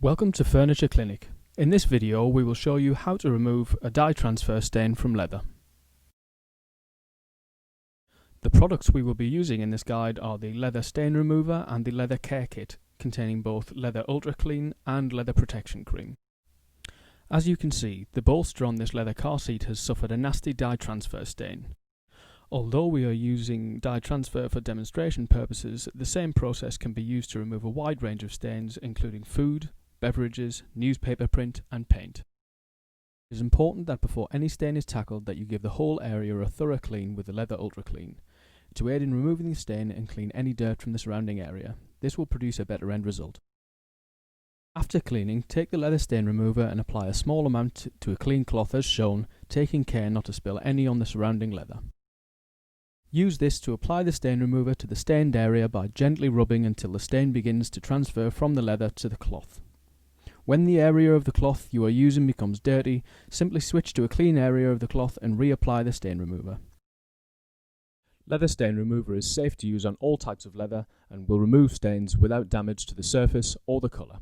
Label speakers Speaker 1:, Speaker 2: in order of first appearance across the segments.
Speaker 1: Welcome to Furniture Clinic. In this video we will show you how to remove a dye transfer stain from leather. The products we will be using in this guide are the leather stain remover and the leather care kit, containing both leather ultra clean and leather protection cream. As you can see, the bolster on this leather car seat has suffered a nasty dye transfer stain. Although we are using dye transfer for demonstration purposes, the same process can be used to remove a wide range of stains including food, beverages, newspaper print and paint. It is important that before any stain is tackled that you give the whole area a thorough clean with the leather ultra clean to aid in removing the stain and clean any dirt from the surrounding area. This will produce a better end result. After cleaning, take the leather stain remover and apply a small amount to a clean cloth as shown, taking care not to spill any on the surrounding leather. Use this to apply the stain remover to the stained area by gently rubbing until the stain begins to transfer from the leather to the cloth. When the area of the cloth you are using becomes dirty, simply switch to a clean area of the cloth and reapply the stain remover. Leather stain remover is safe to use on all types of leather and will remove stains without damage to the surface or the colour.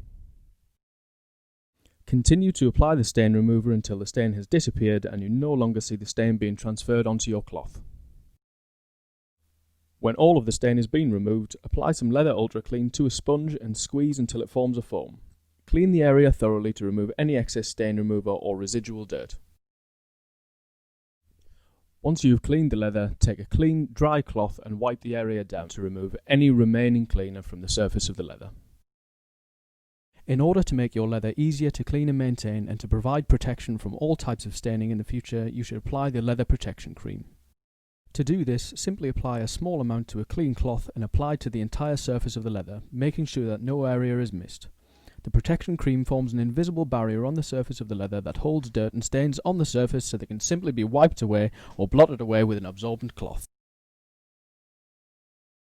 Speaker 1: Continue to apply the stain remover until the stain has disappeared and you no longer see the stain being transferred onto your cloth. When all of the stain has been removed, apply some leather ultra clean to a sponge and squeeze until it forms a foam. Clean the area thoroughly to remove any excess stain remover or residual dirt. Once you have cleaned the leather, take a clean, dry cloth and wipe the area down to remove any remaining cleaner from the surface of the leather. In order to make your leather easier to clean and maintain and to provide protection from all types of staining in the future, you should apply the leather protection cream. To do this, simply apply a small amount to a clean cloth and apply to the entire surface of the leather, making sure that no area is missed. The protection cream forms an invisible barrier on the surface of the leather that holds dirt and stains on the surface so they can simply be wiped away or blotted away with an absorbent cloth.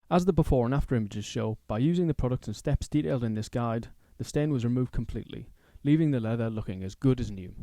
Speaker 1: As the before and after images show, by using the products and steps detailed in this guide, the stain was removed completely, leaving the leather looking as good as new.